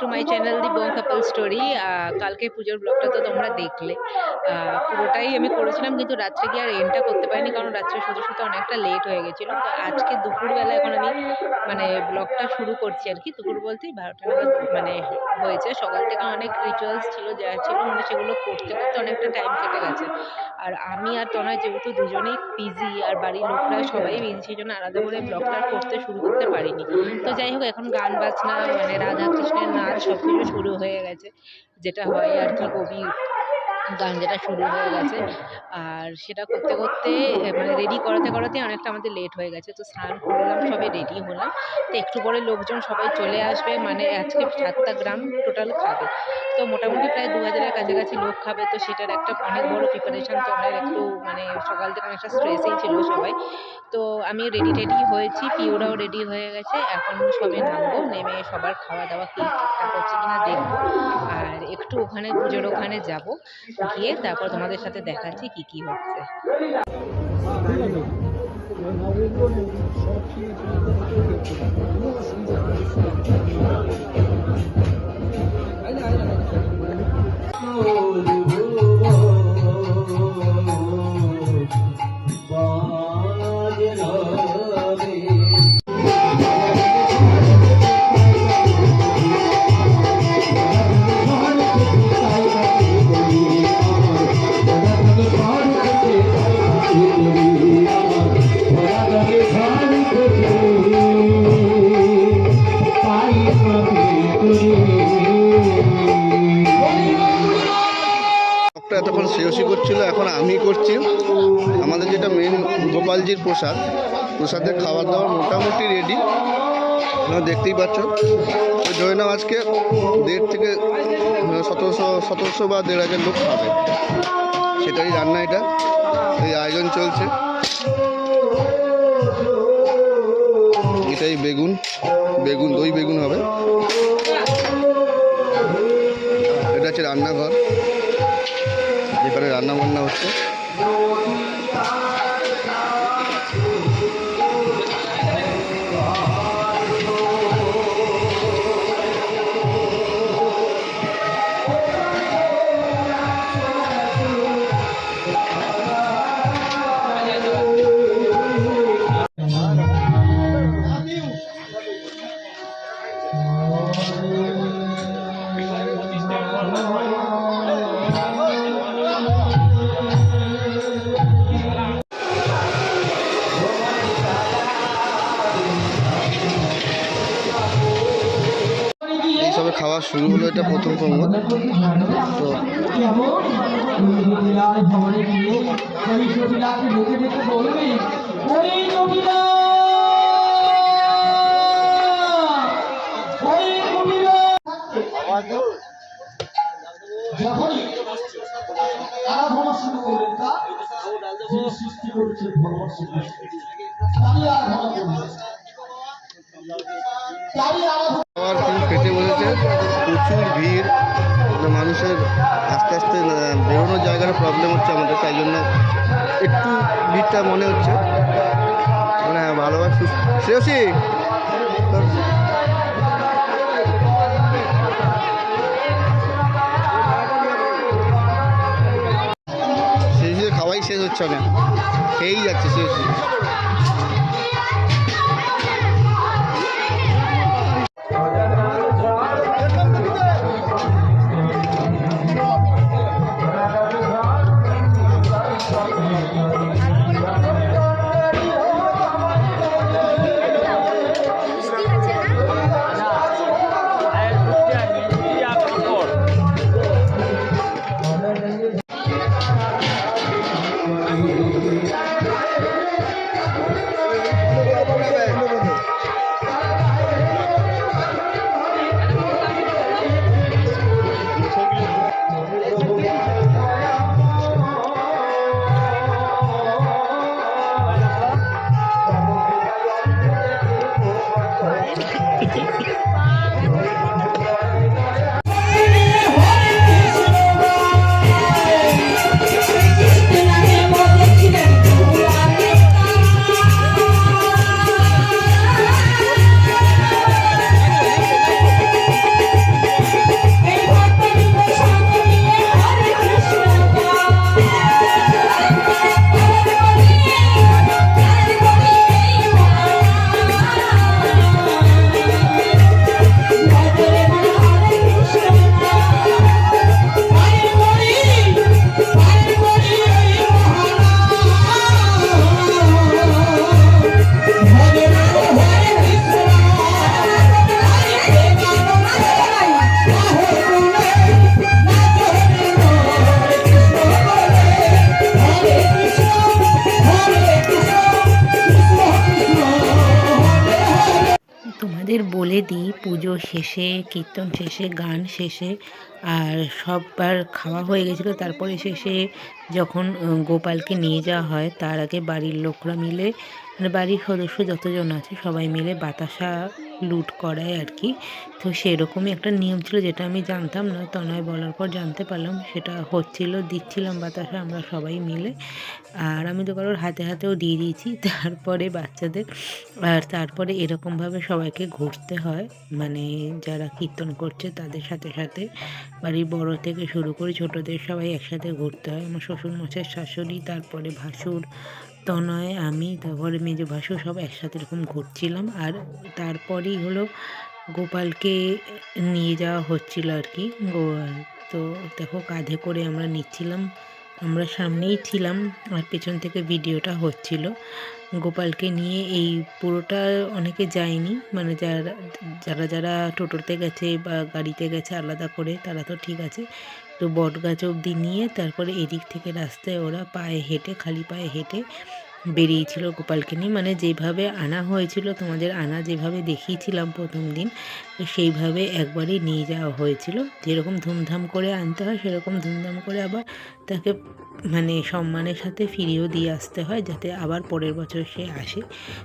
To my channel দি বোন কাপল story. কালকে পুজোর ব্লগটা তো তোমরা দেখলে, পুরোটাই আমি করেছিলাম, কিন্তু রাত্রে গিয়ে আর এন্ডটা করতে পারিনি, কারণ রাত্রে শুতে শুতে অনেকটা লেট হয়ে গেছিলো। তো আজকে দুপুরবেলা এখন আমি মানে ব্লগটা শুরু করছি আর কি। দুপুর বলতেই 12টা নাগাদ মানে হয়েছে। সকাল থেকে অনেক রিচুয়ালস ছিল, যা ছিল মানে সেগুলো করতে করতে অনেকটা টাইম কেটে গেছে। আর আমি আর তনয় যেহেতু দুজনেই বিজি, আর বাড়ির লোকরা সবাই বিজি, সেই জন্য আলাদা করে ব্লগটা করতে শুরু করতে পারিনি। তো যাই হোক, এখন গান বাজনা মানে রাধা কৃষ্ণের নাচ সবকিছু শুরু হয়ে গেছে, যেটা হয় আর কি, কবি গান যেটা শুরু হয়ে গেছে। আর সেটা করতে করতে মানে রেডি করাতে করাতে অনেকটা আমাদের লেট হয়ে গেছে। তো স্নান করলাম, সবে রেডি হলাম। তো একটু পরে লোকজন সবাই চলে আসবে, মানে আজকে 7টা গ্রাম টোটাল খাবে। তো মোটামুটি প্রায় 2000-এর কাছাকাছি লোক খাবে। তো সেটার একটা অনেক বড় প্রিপারেশন। তো আমরা একটু মানে সকাল থেকে অনেকটা স্ট্রেসেই ছিল সবাই। তো আমি রেডি টেডি হয়েছি, পিওরাও রেডি হয়ে গেছে। এখন সবে নামবো, নেমে সবার খাওয়া দাওয়া কি ঠিকঠাক হচ্ছে কিনা দেখবো। আর একটু ওখানে পুজোর ওখানে যাব, গিয়ে তারপর তোমাদের সাথে দেখাচ্ছি কি কি হচ্ছে। এতক্ষণ শ্রেয়সী করছিল, এখন আমি করছি। আমাদের যেটা মেন গোপালজির প্রসাদের খাবার দাবার মোটামুটি রেডি, দেখতেই পাচ্ছ। জয়নাম আজকে 1,500 থেকে 1700 বা 1,500 লোক খাবে, সেটাই রান্না। এটা এই আয়োজন চলছে। এটাই বেগুন দই বেগুন হবে। এটা হচ্ছে রান্নাঘর, যেখানে রান্না বান্না হচ্ছে। সবে খাওয়া শুরু হলো, এটা প্রথম পর্ব। তো সৃষ্টি করেছে খাওয়ার খুব পেটে বসেছে, প্রচুর ভিড়। মানুষের আস্তে আস্তে বেরোনোর জায়গার প্রবলেম হচ্ছে আমাদের, তাই জন্য একটু ভিড়টা মনে হচ্ছে। মানে ভালোবাসি শ্রেয়সী শ্রেয়সী খাওয়াই শেষ হচ্ছে না, খেয়েই যাচ্ছে শ্রেয়সী। বলে দিই, পুজো শেষে, কীর্তন শেষে, গান শেষে আর সববার খাওয়া হয়ে গেছিলো, তারপরে শেষে যখন গোপালকে নিয়ে যাওয়া হয় তার আগে বাড়ির লোকরা মিলে, মানে বাড়ির সদস্য যতজন আছে সবাই মিলে বাতাসা লুট করায় আর কি। তো সেরকমই একটা নিয়ম ছিল, যেটা আমি জানতাম না, তনয় বলার পর জানতে পারলাম সেটা হচ্ছিল, দিচ্ছিলাম বাতাসা আমরা সবাই মিলে। আর আমি তো কারোর হাতে হাতেও দিয়ে দিয়েছি তারপরে বাচ্চাদের। আর তারপরে এরকমভাবে সবাইকে ঘুরতে হয়, মানে যারা কীর্তন করছে তাদের সাথে সাথে বাড়ির বড় থেকে শুরু করে ছোটদের সবাই একসাথে ঘুরতে হয়। আমার শ্বশুরমশাই, শাশুড়ি, তারপরে ভাসুর, তনয়, আমি, তারপরে মেজো ভাসুর সব একসাথে এরকম ঘুরছিলাম। আর তারপরেই হলো গোপালকে নিয়ে যাওয়া হচ্ছিল আর কি। তো দেখো কাঁধে করে আমরা নিচ্ছিলাম, আমরা সামনেই ছিলাম আর পেছন থেকে ভিডিওটা হচ্ছিল। গোপালকে নিয়ে এই পুরোটা অনেকে যায়নি, মানে যারা যারা যারা টোটোতে গেছে বা গাড়িতে গেছে আলাদা করে তারা তো ঠিক আছে, তো বটগাছ অবধি নিয়ে তারপরে এদিক থেকে রাস্তায় ওরা পায়ে হেঁটে, খালি পায়ে হেঁটে বেরিয়েছিল গোপালকে নিয়ে। মানে যেভাবে আনা হয়েছিল, তোমাদের আনা যেভাবে দেখিয়েছিলাম প্রথম দিন, তো সেইভাবে একবারই নিয়ে যাওয়া হয়েছিল। যেরকম ধুমধাম করে আনতে হয় সেরকম ধুমধাম করে আবার তাকে মানে সম্মানের সাথে ফিরিয়েও দিয়ে আসতে হয়, যাতে আবার পরের বছর সে আসে।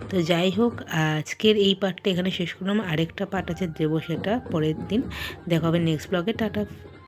তো যাই হোক, আজকের এই পার্টটা এখানে শেষ করলাম, আরেকটা পার্ট আছে দেবো সেটা পরের দিন। দেখা হবে নেক্সট ব্লগে। টাটা।